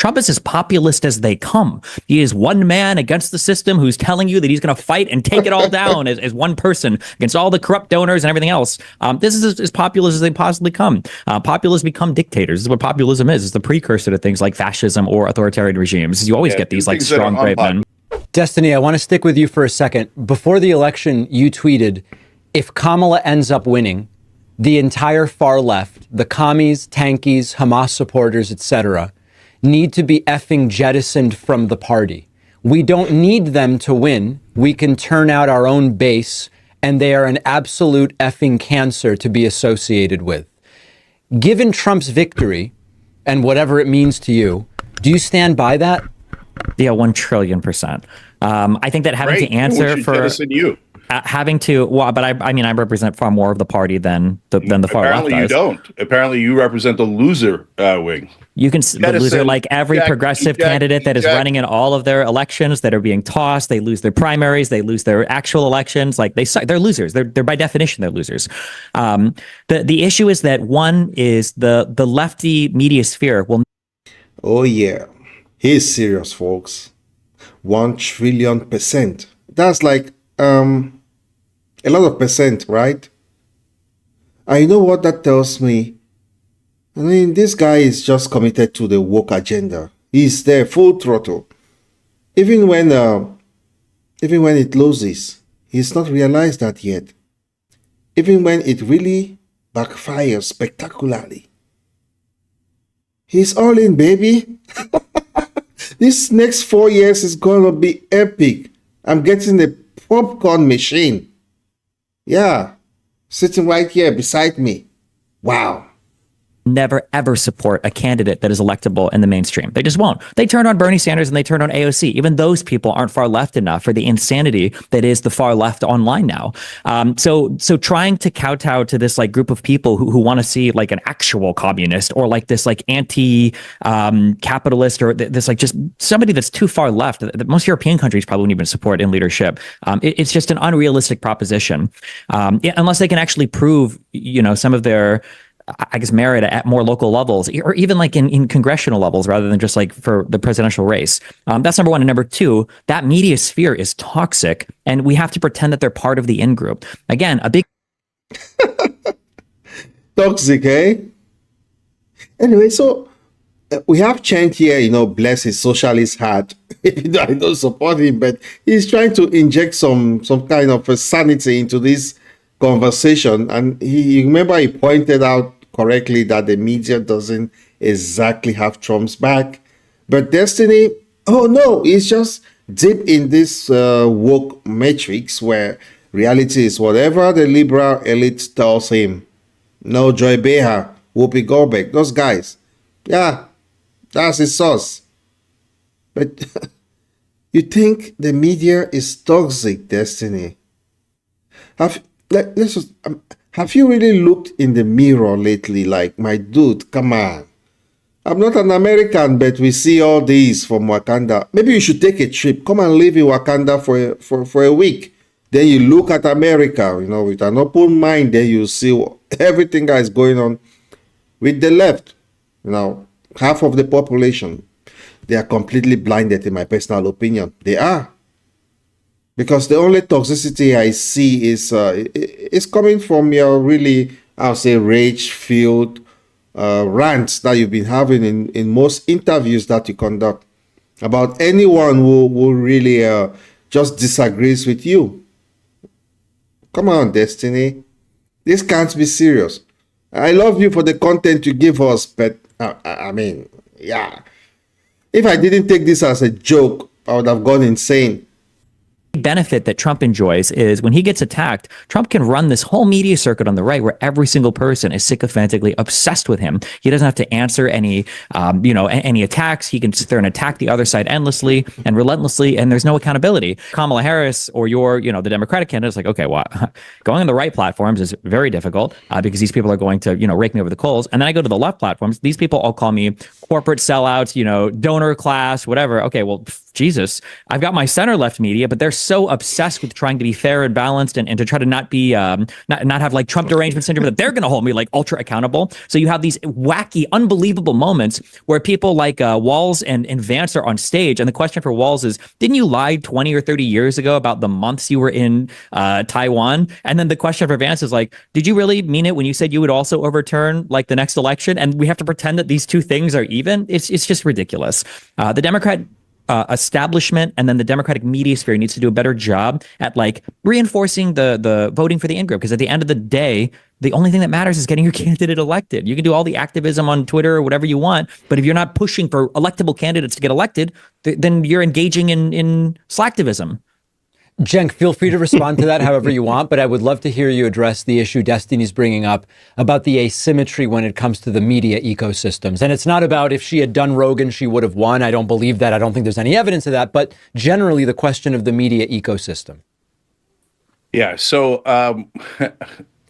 Trump is as populist as they come. He is one man against the system who's telling you that he's going to fight and take it all down as one person against all the corrupt donors and everything else. This is as populist as they possibly come. Populists become dictators. This is what populism is. It's the precursor to things like fascism or authoritarian regimes. You always get these like strong, brave men. Destiny, I want to stick with you for a second. Before the election, you tweeted, if Kamala ends up winning, the entire far left, the commies, tankies, Hamas supporters, etc., need to be effing jettisoned from the party. We don't need them to win. We can turn out our own base, and they are an absolute effing cancer to be associated with. Given Trump's victory, and whatever it means to you, do you stand by that? Yeah, 1,000,000,000,000%. I think that having to answer for having to, well, but I mean, I represent far more of the party than the far left. Apparently you don't. Apparently you represent the loser wing. You can the loser, like every progressive candidate that is running in all of their elections that are being tossed. They lose their primaries. They lose their actual elections. Like they're losers. They're by definition they're losers. The issue is that one is the lefty media sphere will. Oh yeah, he's serious, folks. 1,000,000,000,000%. That's like a lot of percent, right? I know what that tells me. I mean, this guy is just committed to the woke agenda. He's there full throttle. Even when it loses, he's not realized that yet. Even when it really backfires spectacularly, he's all in, baby. This next 4 years is gonna be epic. I'm getting a popcorn machine. Yeah, sitting right here beside me. Wow. Never, ever support a candidate that is electable in the mainstream. They just won't. They turn on Bernie Sanders and they turn on AOC. Even those people aren't far left enough for the insanity that is the far left online now. So trying to kowtow to this like group of people who want to see like an actual communist or like this like anti-capitalist or this like just somebody that's too far left that most European countries probably wouldn't even support in leadership. It's just an unrealistic proposition. Unless they can actually prove, some of their I guess merit at more local levels or even like in congressional levels rather than just like for the presidential race. That's number one. And number two, that media sphere is toxic and we have to pretend that they're part of the in-group. Again, a big toxic, eh? Anyway, so we have Cenk here, bless his socialist heart. I don't support him, but he's trying to inject some kind of sanity into this conversation. And he pointed out correctly that the media doesn't exactly have Trump's back. But Destiny, oh no, he's just deep in this woke matrix where reality is whatever the liberal elite tells him. No Joy Behar, Whoopi Goldberg, those guys. Yeah, that's his source. But you think the media is toxic, Destiny? Have you really looked in the mirror lately? Like, my dude, come on. I'm not an American, but we see all these from Wakanda. Maybe you should take a trip. Come and live in Wakanda for a week. Then you look at America, with an open mind. Then you see everything that is going on with the left. Half of the population, they are completely blinded, in my personal opinion. They are. Because the only toxicity I see is coming from your really, I'll say, rage-filled rants that you've been having in most interviews that you conduct about anyone who really just disagrees with you. Come on, Destiny. This can't be serious. I love you for the content you give us, but I mean, yeah. If I didn't take this as a joke, I would have gone insane. Benefit that Trump enjoys is when he gets attacked, Trump can run this whole media circuit on the right where every single person is sycophantically obsessed with him. He doesn't have to answer any attacks. He can sit there and attack the other side endlessly and relentlessly, and there's no accountability. Kamala Harris or the Democratic candidate is like, okay, well, going on the right platforms is very difficult because these people are going to, rake me over the coals. And then I go to the left platforms. These people all call me corporate sellouts, donor class, whatever. Okay, well, Jesus, I've got my center left media, but they're so obsessed with trying to be fair and balanced and to try to not be not have like Trump derangement syndrome that they're going to hold me like ultra accountable. So you have these wacky, unbelievable moments where people like Walz and Vance are on stage, and the question for Walz is, didn't you lie 20 or 30 years ago about the months you were in Taiwan? And then the question for Vance is like, did you really mean it when you said you would also overturn like the next election? And we have to pretend that these two things are even. It's just ridiculous. The Democrat establishment and then the Democratic media sphere needs to do a better job at like reinforcing the voting for the in group, because at the end of the day, the only thing that matters is getting your candidate elected. You can do all the activism on Twitter or whatever you want, but if you're not pushing for electable candidates to get elected, then you're engaging in slacktivism. Cenk, feel free to respond to that however you want, but I would love to hear you address the issue Destiny's bringing up about the asymmetry when it comes to the media ecosystems. And it's not about if she had done Rogan, she would have won. I don't believe that. I don't think there's any evidence of that, but generally the question of the media ecosystem. Yeah, so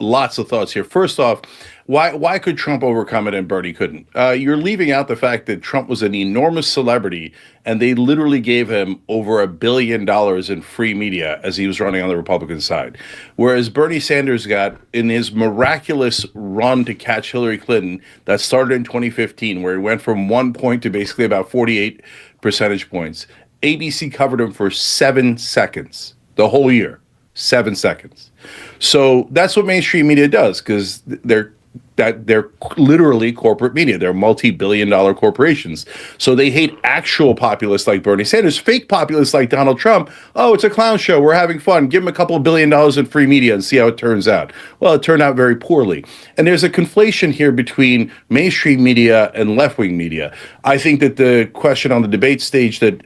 lots of thoughts here. First off, why could Trump overcome it and Bernie couldn't? You're leaving out the fact that Trump was an enormous celebrity, and they literally gave him over $1 billion in free media as he was running on the Republican side. Whereas Bernie Sanders got, in his miraculous run to catch Hillary Clinton that started in 2015, where he went from 1 point to basically about 48 percentage points, ABC covered him for 7 seconds, the whole year, 7 seconds. So that's what mainstream media does, because they're literally corporate media. They're multi-billion-dollar corporations. So they hate actual populists like Bernie Sanders. Fake populists like Donald Trump. Oh, it's a clown show. We're having fun. Give him a couple of $1 billion in free media and see how it turns out. Well, it turned out very poorly. And there's a conflation here between mainstream media and left-wing media. I think that the question on the debate stage that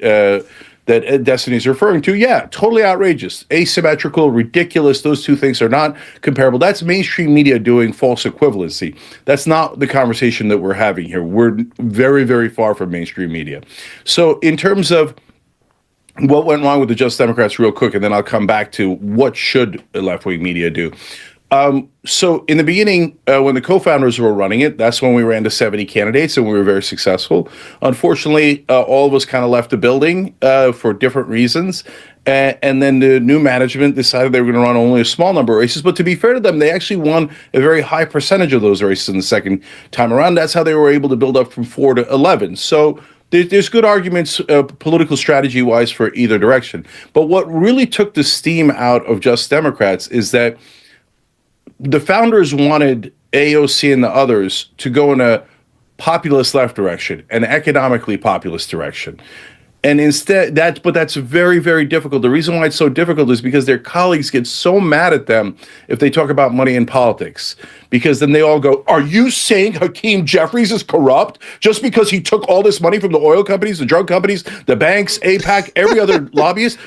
Destiny's referring to, yeah, totally outrageous, asymmetrical, ridiculous. Those two things are not comparable. That's mainstream media doing false equivalency. That's not the conversation that we're having here. We're very, very far from mainstream media. So in terms of what went wrong with the Just Democrats real quick, and then I'll come back to what should left-wing media do. So in the beginning, when the co-founders were running it, that's when we ran to 70 candidates and we were very successful. Unfortunately, all of us kind of left the building for different reasons. And then the new management decided they were going to run only a small number of races. But to be fair to them, they actually won a very high percentage of those races in the second time around. That's how they were able to build up from 4 to 11. So there's good arguments, political strategy-wise, for either direction. But what really took the steam out of Just Democrats is that the founders wanted AOC and the others to go in a populist left direction, an economically populist direction. And instead, that's very, very difficult. The reason why it's so difficult is because their colleagues get so mad at them if they talk about money and politics. Because then they all go, are you saying Hakeem Jeffries is corrupt just because he took all this money from the oil companies, the drug companies, the banks, AIPAC, every other lobbyist?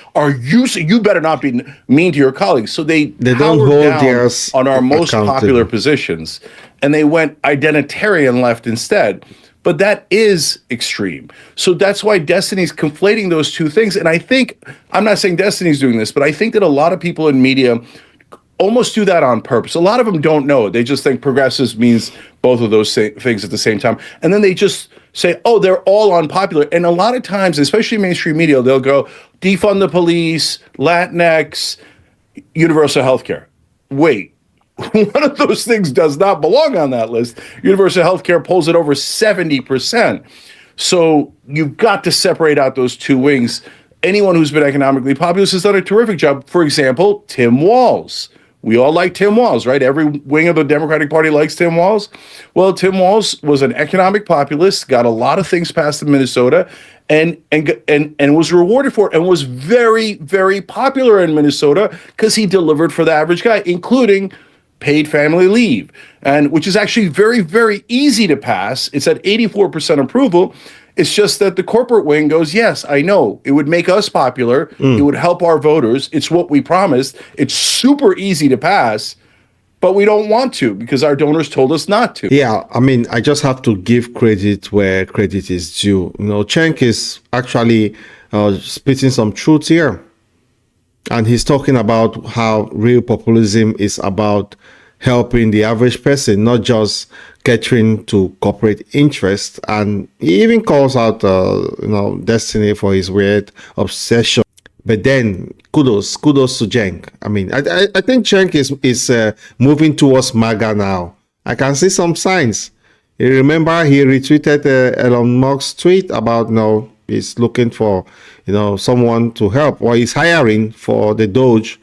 You better not be mean to your colleagues. So they don't hold theirs on our most accountable. popular positions, and they went identitarian left instead. But that is extreme. So that's why Destiny's conflating those two things. And I think, I'm not saying Destiny's doing this, but I think that a lot of people in media almost do that on purpose. A lot of them don't know it. They just think progressives means both of those things at the same time. And then they just say, oh, they're all unpopular. And a lot of times, especially mainstream media, they'll go defund the police, Latinx, universal health care. Wait. One of those things does not belong on that list. Universal health care pulls it over 70%. So you've got to separate out those two wings. Anyone who's been economically populist has done a terrific job. For example, Tim Walz. We all like Tim Walz, right? Every wing of the Democratic Party likes Tim Walz. Well, Tim Walz was an economic populist, got a lot of things passed in Minnesota, and was rewarded for it, and was very, very popular in Minnesota because he delivered for the average guy, including paid family leave, and which is actually very, very easy to pass. It's at 84% approval. It's just that the corporate wing goes, yes, I know. It would make us popular. It would help our voters. It's what we promised. It's super easy to pass, but we don't want to because our donors told us not to. Yeah, I mean, I just have to give credit where credit is due. You know, Cenk is actually spitting some truth here. And he's talking about how real populism is about helping the average person, not just catering to corporate interest. And he even calls out, Destiny for his weird obsession. But then kudos to Cenk. I mean, I think Cenk is moving towards MAGA now. I can see some signs. You remember he retweeted Elon Musk's tweet about he's looking for someone to help, or he's hiring for Doge,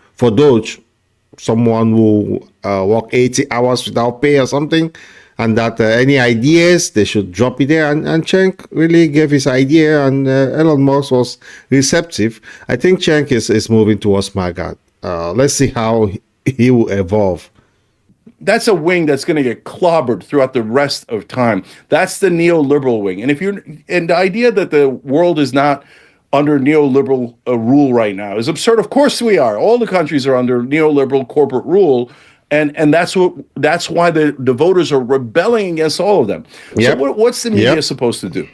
someone who work 80 hours without pay or something, and that any ideas they should drop it there. And Cenk really gave his idea, and Elon Musk was receptive. I think Cenk is moving towards MAGA. Let's see how he will evolve. That's a wing that's going to get clobbered throughout the rest of time. That's the neoliberal wing. And the idea that the world is not under neoliberal rule right now is absurd. Of course we are. All the countries are under neoliberal corporate rule. And that's why the voters are rebelling against all of them. Yep. So what's the media supposed to do?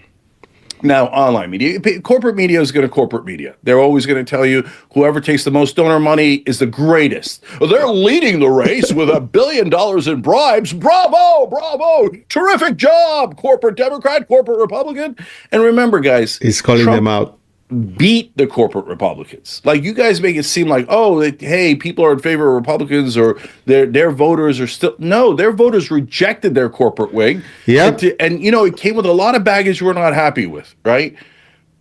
Now, online media, corporate media is going to corporate media. They're always going to tell you whoever takes the most donor money is the greatest. They're leading the race with $1 billion in bribes. Bravo, bravo, terrific job, corporate Democrat, corporate Republican. And remember, guys, He's calling them out. Beat the corporate Republicans. Like, you guys make it seem like, hey, people are in favor of Republicans, or their voters are still. No, their voters rejected their corporate wing. Yeah. And it came with a lot of baggage we're not happy with, right?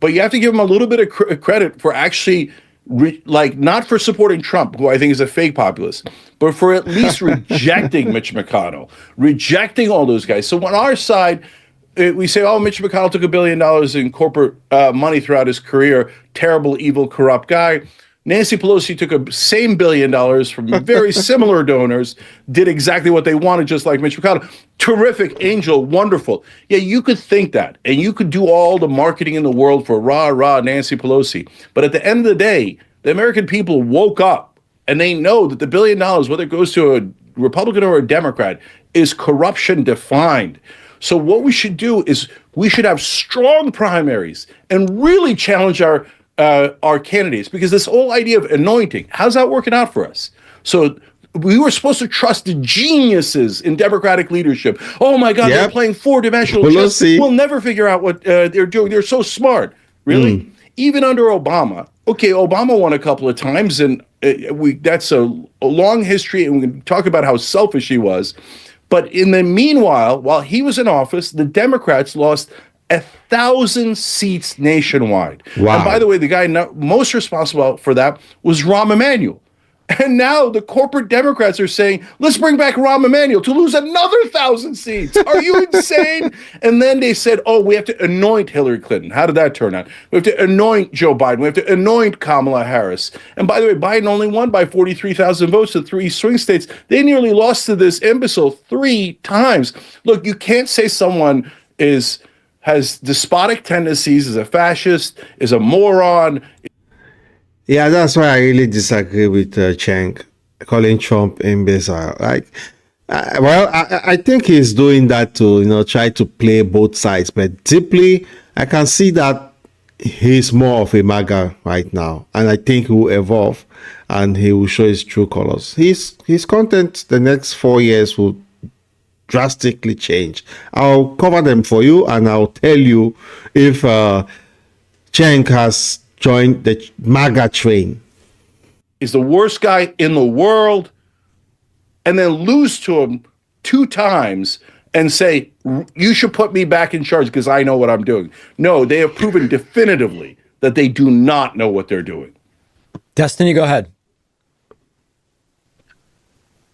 But you have to give them a little bit of credit for actually, not for supporting Trump, who I think is a fake populist, but for at least rejecting Mitch McConnell, rejecting all those guys. So on our side, we say, Mitch McConnell took $1 billion in corporate money throughout his career. Terrible, evil, corrupt guy. Nancy Pelosi took a same $1 billion from very similar donors, did exactly what they wanted, just like Mitch McConnell. Terrific, angel, wonderful. Yeah, you could think that, and you could do all the marketing in the world for rah, Nancy Pelosi. But at the end of the day, the American people woke up, and they know that the $1 billion, whether it goes to a Republican or a Democrat, is corruption defined. So what we should do is we should have strong primaries and really challenge our candidates, because this whole idea of anointing, how's that working out for us? So we were supposed to trust the geniuses in Democratic leadership. Oh my God, they're playing four-dimensional chess. We'll never figure out what they're doing. They're so smart. Really? Even under Obama. Okay, Obama won a couple of times, and that's a long history, and we can talk about how selfish he was. But in the meanwhile, while he was in office, the Democrats lost 1,000 seats nationwide. Wow. And by the way, the guy most responsible for that was Rahm Emanuel. And now the corporate Democrats are saying, let's bring back Rahm Emanuel to lose another 1,000 seats. Are you insane? And then they said, we have to anoint Hillary Clinton. How did that turn out? We have to anoint Joe Biden. We have to anoint Kamala Harris. And by the way, Biden only won by 43,000 votes to 3 swing states. They nearly lost to this imbecile 3 times. Look, you can't say someone has despotic tendencies, is a fascist, is a moron. Yeah, that's why I really disagree with Cenk calling Trump imbecile. I think he's doing that to try to play both sides, but deeply I can see that he's more of a MAGA right now, and I think he will evolve and he will show his true colors. His content the next 4 years will drastically change. I'll cover them for you, and I'll tell you if Cenk has joined the MAGA train. He's the worst guy in the world, and then lose to him 2 times and say, you should put me back in charge because I know what I'm doing. No, they have proven definitively that they do not know what they're doing. Destiny, go ahead.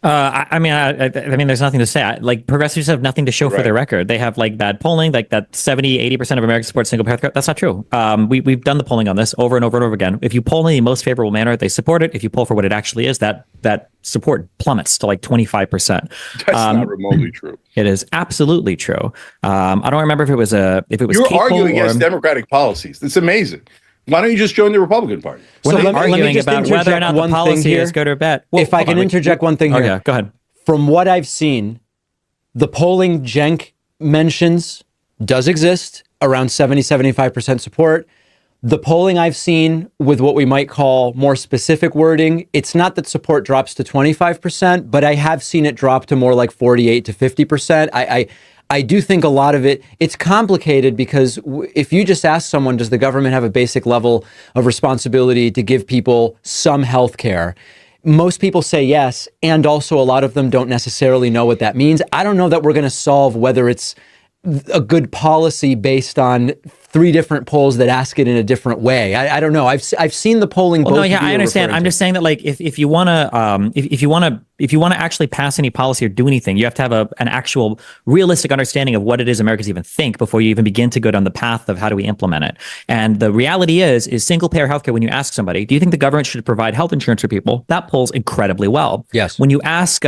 I mean, there's nothing to say. Progressives have nothing to show for their record. They have bad polling, that 70-80% of Americans support single payer. That's not true. We've done the polling on this over and over and over again. If you poll in the most favorable manner, they support it. If you poll for what it actually is, that support plummets to 25%. That's not remotely true. It is absolutely true. I don't remember if it was You're arguing against democratic policies. It's amazing. Why don't you just join the Republican Party? We're not arguing about whether or not the policy is good or bad. Well, if I can interject one thing here. Okay, go ahead. From what I've seen, the polling Cenk mentions does exist, around 70-75% support. The polling I've seen with what we might call more specific wording, it's not that support drops to 25%, but I have seen it drop to more like 48 to 50%. I do think a lot of it's complicated because if you just ask someone, does the government have a basic level of responsibility to give people some health care? Most people say yes, and also a lot of them don't necessarily know what that means. I don't know that we're going to solve whether it's a good policy based on 3 different polls that ask it in a different way. I don't know. I've seen the polling. Well, no, yeah, I understand. I'm just saying that, like, if you want to, if you want to actually pass any policy or do anything, you have to have an actual realistic understanding of what it is Americans even think before you even begin to go down the path of how do we implement it. And the reality is single payer healthcare. When you ask somebody, do you think the government should provide health insurance for people? That polls incredibly well. Yes. When you ask,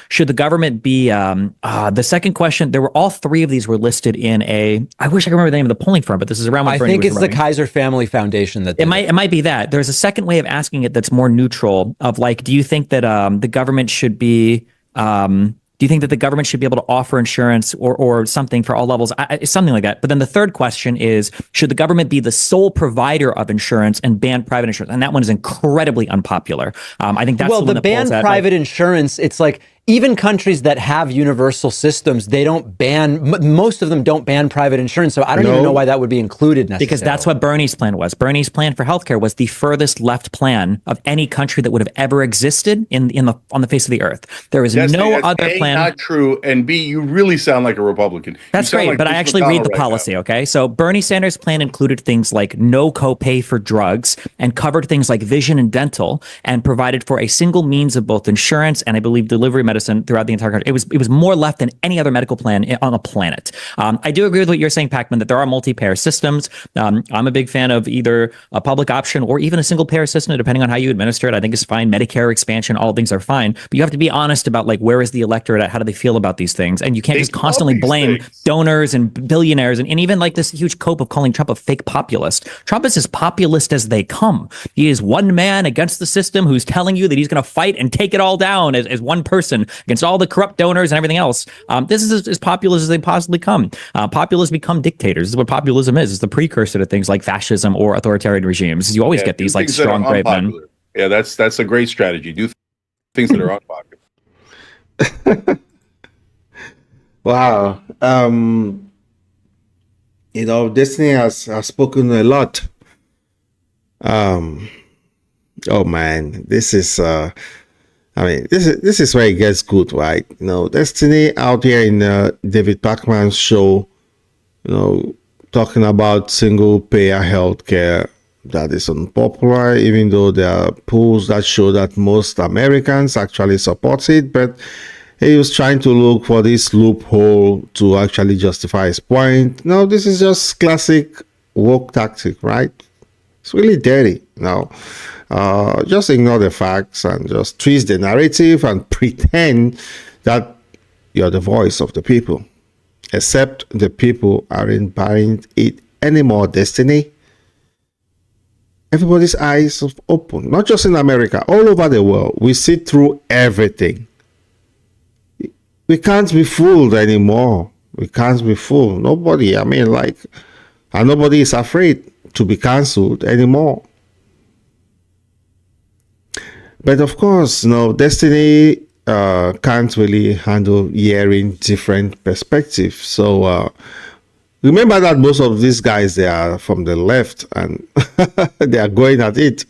should the government be, the second question, there were all 3 of these were listed in I wish I could remember the name of the polling firm, but this is around when I Bernie think was it's running. the Kaiser Family Foundation that it might be that. There's a second way of asking it that's more neutral of like, do you think that the government should be do you think that the government should be able to offer insurance or something for all levels? Something like that. But then the third question is, should the government be the sole provider of insurance and ban private insurance? And that one is incredibly unpopular. I think that's the ban private insurance. It's like, even countries that have universal systems, they don't most of them don't ban private insurance. So I don't even know why that would be included necessarily. Because that's what Bernie's plan was. Bernie's plan for healthcare was the furthest left plan of any country that would have ever existed on the face of the earth. There is no other plan. Not true, and B, you really sound like a Republican. That's great, like but I actually read the policy, okay? So Bernie Sanders' plan included things like no copay for drugs and covered things like vision and dental and provided for a single means of both insurance and I believe delivery medicine throughout the entire country. It was more left than any other medical plan on the planet. I do agree with what you're saying, Pakman, that there are multi-payer systems. I'm a big fan of either a public option or even a single payer system, depending on how you administer it. I think it's fine. Medicare expansion, all things are fine. But you have to be honest about like, where is the electorate at? How do they feel about these things? And you can't just constantly blame donors and billionaires and even like this huge cope of calling Trump a fake populist. Trump is as populist as they come. He is one man against the system who's telling you that he's going to fight and take it all down as one person against all the corrupt donors and everything else. This is as populist as they possibly come. Populists become dictators. This is what populism is. It's the precursor to things like fascism or authoritarian regimes. You always get these like strong, brave men. Yeah, that's a great strategy. Do things that are unpopular. Wow. Destiny has spoken a lot. Oh man, this is this is where it gets good, right? Destiny out here in David Pakman Show, talking about single payer healthcare that is unpopular, even though there are polls that show that most Americans actually support it, but he was trying to look for this loophole to actually justify his point. No, this is just classic woke tactic, right? It's really dirty. Just ignore the facts and just twist the narrative and pretend that you're the voice of the people. Except the people aren't buying it anymore, Destiny. Everybody's eyes are open, not just in America, all over the world. We see through everything. We can't be fooled anymore. We can't be fooled. Nobody, and nobody is afraid to be cancelled anymore. But of course, Destiny can't really handle hearing different perspectives. So remember that most of these guys, they are from the left and they are going at it.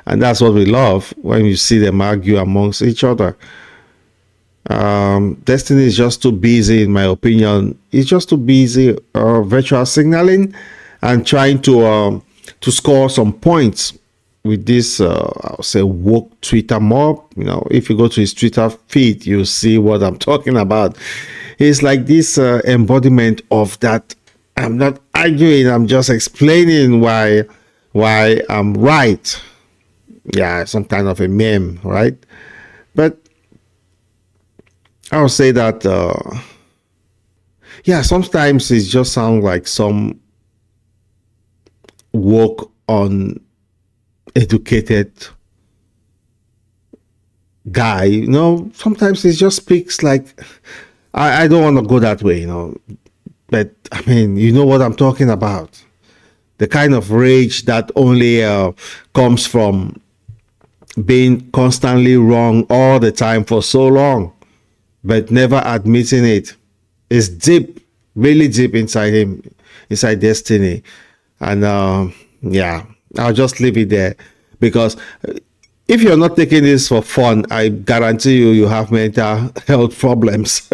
And that's what we love when you see them argue amongst each other. Destiny is just too busy, in my opinion. He's just too busy virtual signaling and trying to score some points with this, I'll say, woke Twitter mob. If you go to his Twitter feed, you'll see what I'm talking about. It's like this embodiment of that. I'm not arguing. I'm just explaining why I'm right. Yeah, some kind of a meme, right? But I'll say that, sometimes it just sounds like some woke, uneducated guy. Sometimes it just speaks like, I don't want to go that way, but you know what I'm talking about. the kind of rage that only comes from being constantly wrong all the time for so long, but never admitting it. It's deep, really deep inside him, inside Destiny. And yeah, I'll just leave it there, because if you're not taking this for fun, I guarantee you have mental health problems.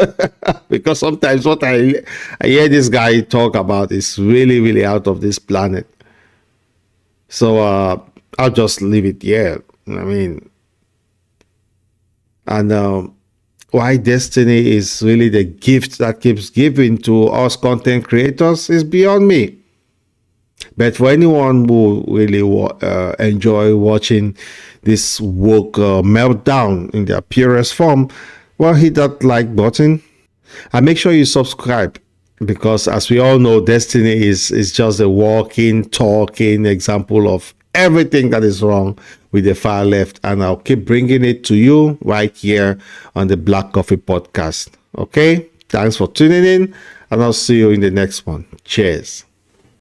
Because sometimes what I hear this guy talk about is really, really out of this planet. So I'll just leave it here. I mean, and why Destiny is really the gift that keeps giving to us content creators is beyond me. But for anyone who really enjoy watching this woke meltdown in their purest form, well, hit that like button and make sure you subscribe, because as we all know, Destiny is just a walking, talking example of everything that is wrong with the far left, and I'll keep bringing it to you right here on the Black Coffee Podcast. Okay, thanks for tuning in, and I'll see you in the next one. Cheers.